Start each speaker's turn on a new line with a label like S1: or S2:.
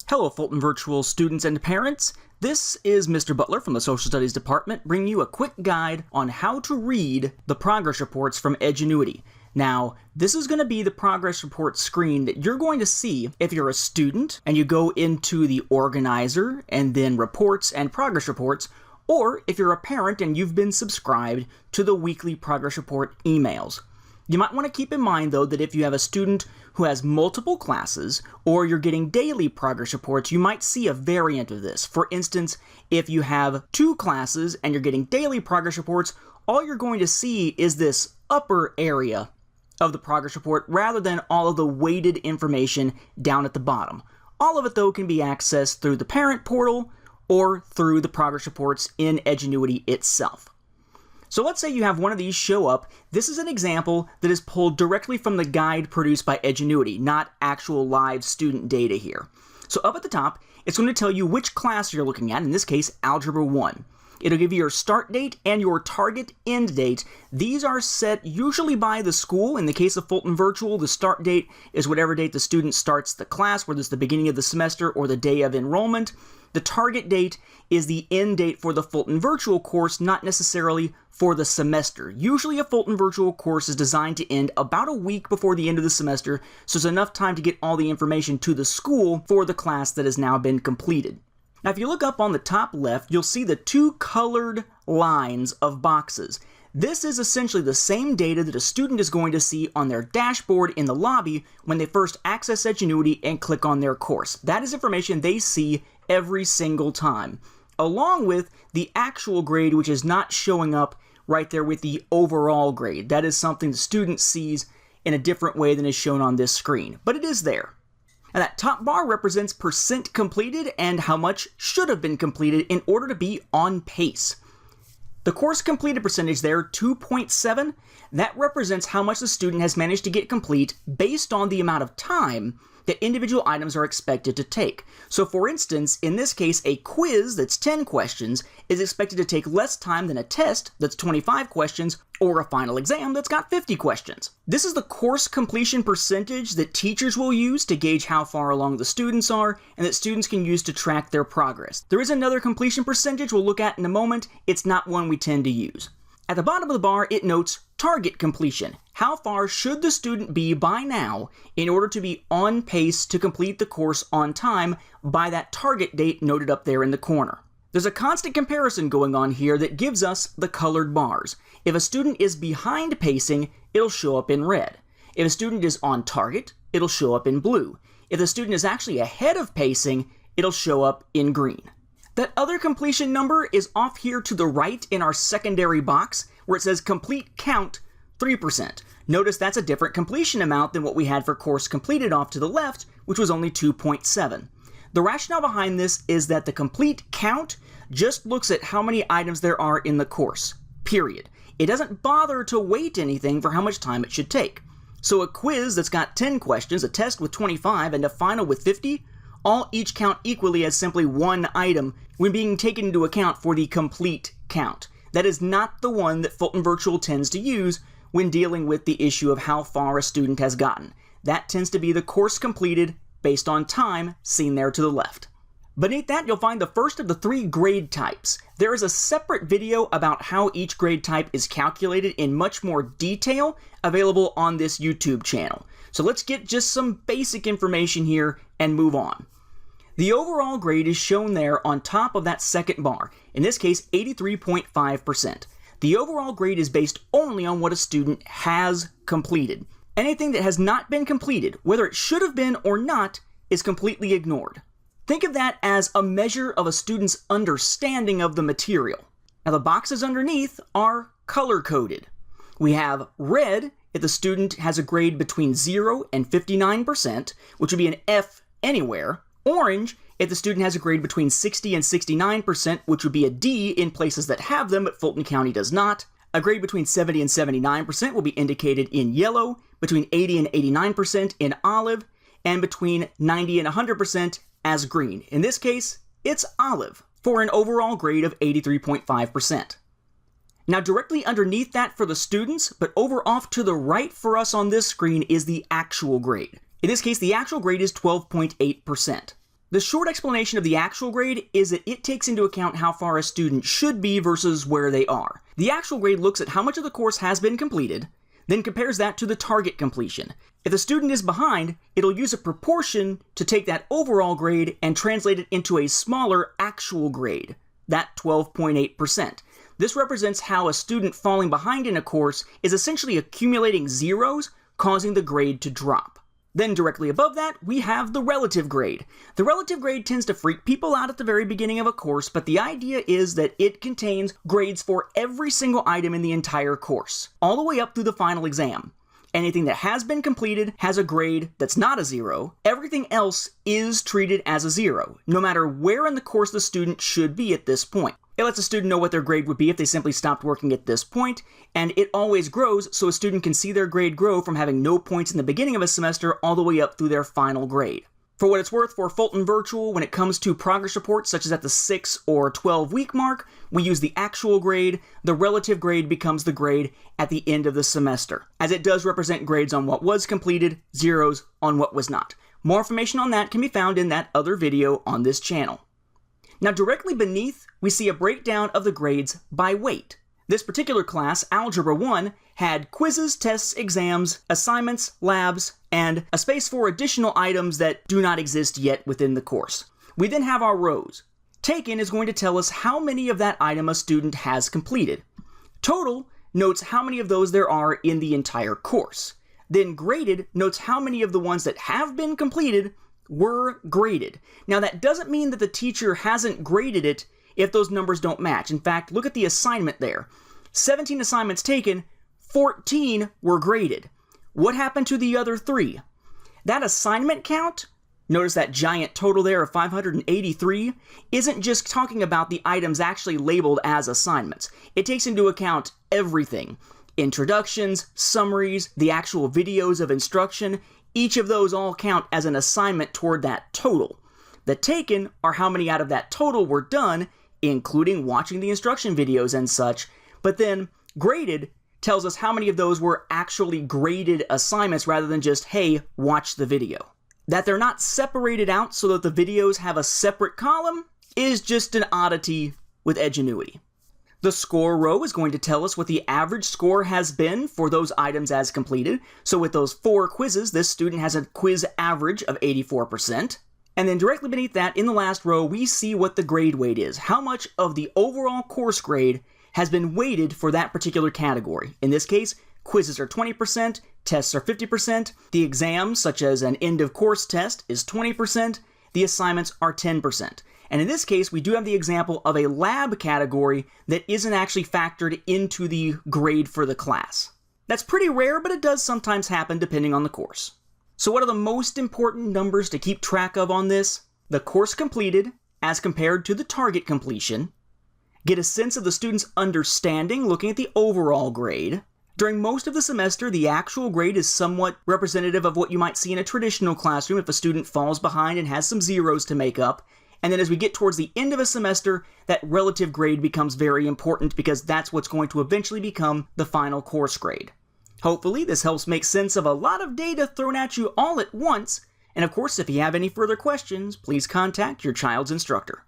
S1: Hello, Fulton Virtual students and parents. This is Mr. Butler from the Social Studies Department bringing you a quick guide on how to read the progress reports from Edgenuity. Now, this is going to be the progress report screen that you're going to see if you're a student and you go into the organizer and then reports and progress reports, or if you're a parent and you've been subscribed to the weekly progress report emails. You might want to keep in mind, though, that if you have a student who has multiple classes or you're getting daily progress reports, you might see a variant of this. For instance, if you have 2 classes and you're getting daily progress reports, all you're going to see is this upper area of the progress report rather than all of the weighted information down at the bottom. All of it, though, can be accessed through the parent portal or through the progress reports in Edgenuity itself. So let's say you have one of these show up. This is an example that is pulled directly from the guide produced by Edgenuity, not actual live student data here. So up at the top, it's going to tell you which class you're looking at, in this case, Algebra 1. It'll give you your start date and your target end date. These are set usually by the school. In the case of Fulton Virtual, the start date is whatever date the student starts the class, whether it's the beginning of the semester or the day of enrollment. The target date is the end date for the Fulton Virtual course, not necessarily for the semester. Usually a Fulton Virtual course is designed to end about a week before the end of the semester, so it's enough time to get all the information to the school for the class that has now been completed. Now, if you look up on the top left, you'll see the 2 colored lines of boxes. This is essentially the same data that a student is going to see on their dashboard in the lobby when they first access Edgenuity and click on their course. That is information they see every single time, along with the actual grade, which is not showing up right there with the overall grade. That is something the student sees in a different way than is shown on this screen, but it is there. And that top bar represents percent completed and how much should have been completed in order to be on pace. The course completed percentage there, 2.7, that represents how much the student has managed to get complete based on the amount of time that individual items are expected to take. So for instance, in this case, a quiz that's 10 questions is expected to take less time than a test that's 25 questions or a final exam that's got 50 questions. This is the course completion percentage that teachers will use to gauge how far along the students are and that students can use to track their progress. There is another completion percentage we'll look at in a moment. It's not one we tend to use. At the bottom of the bar, it notes target completion. How far should the student be by now in order to be on pace to complete the course on time by that target date noted up there in the corner? There's a constant comparison going on here that gives us the colored bars. If a student is behind pacing, it'll show up in red. If a student is on target, it'll show up in blue. If the student is actually ahead of pacing, it'll show up in green. That other completion number is off here to the right in our secondary box where it says complete count 3%. Notice that's a different completion amount than what we had for course completed off to the left, which was only 2.7. The rationale behind this is that the complete count just looks at how many items there are in the course, period. It doesn't bother to weight anything for how much time it should take. So a quiz that's got 10 questions, a test with 25, and a final with 50, all each count equally as simply one item when being taken into account for the complete count. That is not the one that Fulton Virtual tends to use when dealing with the issue of how far a student has gotten. That tends to be the course completed based on time seen there to the left. Beneath that, you'll find the first of the 3 grade types. There is a separate video about how each grade type is calculated in much more detail available on this YouTube channel. So let's get just some basic information here and move on. The overall grade is shown there on top of that second bar, in this case 83.5%. The overall grade is based only on what a student has completed. Anything that has not been completed, whether it should have been or not, is completely ignored. Think of that as a measure of a student's understanding of the material. Now the boxes underneath are color-coded. We have red if the student has a grade between 0 and 59%, which would be an F anywhere. Orange if the student has a grade between 60 and 69%, which would be a D in places that have them, but Fulton County does not. A grade between 70 and 79% will be indicated in yellow, between 80 and 89% in olive, and between 90 and 100% as green. In this case, it's olive, for an overall grade of 83.5%. Now directly underneath that for the students, but over off to the right for us on this screen is the actual grade. In this case, the actual grade is 12.8%. The short explanation of the actual grade is that it takes into account how far a student should be versus where they are. The actual grade looks at how much of the course has been completed, then compares that to the target completion. If the student is behind, it'll use a proportion to take that overall grade and translate it into a smaller actual grade, that 12.8%. This represents how a student falling behind in a course is essentially accumulating zeros, causing the grade to drop. Then directly above that, we have the relative grade. The relative grade tends to freak people out at the very beginning of a course, but the idea is that it contains grades for every single item in the entire course, all the way up through the final exam. Anything that has been completed has a grade that's not a 0. Everything else is treated as a 0, no matter where in the course the student should be at this point. It lets a student know what their grade would be if they simply stopped working at this point, and it always grows so a student can see their grade grow from having no points in the beginning of a semester all the way up through their final grade. For what it's worth, for Fulton Virtual, when it comes to progress reports such as at the 6 or 12-week mark, we use the actual grade. The relative grade becomes the grade at the end of the semester, as it does represent grades on what was completed, zeros on what was not. More information on that can be found in that other video on this channel. Now directly beneath, we see a breakdown of the grades by weight. This particular class, Algebra 1, had quizzes, tests, exams, assignments, labs, and a space for additional items that do not exist yet within the course. We then have our rows. Taken is going to tell us how many of that item a student has completed. Total notes how many of those there are in the entire course. Then graded notes how many of the ones that have been completed were graded. Now that doesn't mean that the teacher hasn't graded it if those numbers don't match. In fact, look at the assignment there. 17 assignments taken, 14 were graded. What happened to the other 3? That assignment count, notice that giant total there of 583, isn't just talking about the items actually labeled as assignments. It takes into account everything. Introductions, summaries, the actual videos of instruction. Each of those all count as an assignment toward that total. The taken are how many out of that total were done, including watching the instruction videos and such, but then graded tells us how many of those were actually graded assignments rather than just, hey, watch the video. That they're not separated out so that the videos have a separate column is just an oddity with Edgenuity. The score row is going to tell us what the average score has been for those items as completed. So with those 4 quizzes, this student has a quiz average of 84%. And then directly beneath that, in the last row, we see what the grade weight is. How much of the overall course grade has been weighted for that particular category. In this case, quizzes are 20%, tests are 50%, the exams, such as an end-of-course test, is 20%, the assignments are 10%. And in this case, we do have the example of a lab category that isn't actually factored into the grade for the class. That's pretty rare, but it does sometimes happen depending on the course. So what are the most important numbers to keep track of on this? The course completed as compared to the target completion. Get a sense of the student's understanding looking at the overall grade. During most of the semester, the actual grade is somewhat representative of what you might see in a traditional classroom if a student falls behind and has some zeros to make up. And then as we get towards the end of a semester, that relative grade becomes very important because that's what's going to eventually become the final course grade. Hopefully, this helps make sense of a lot of data thrown at you all at once. And of course, if you have any further questions, please contact your child's instructor.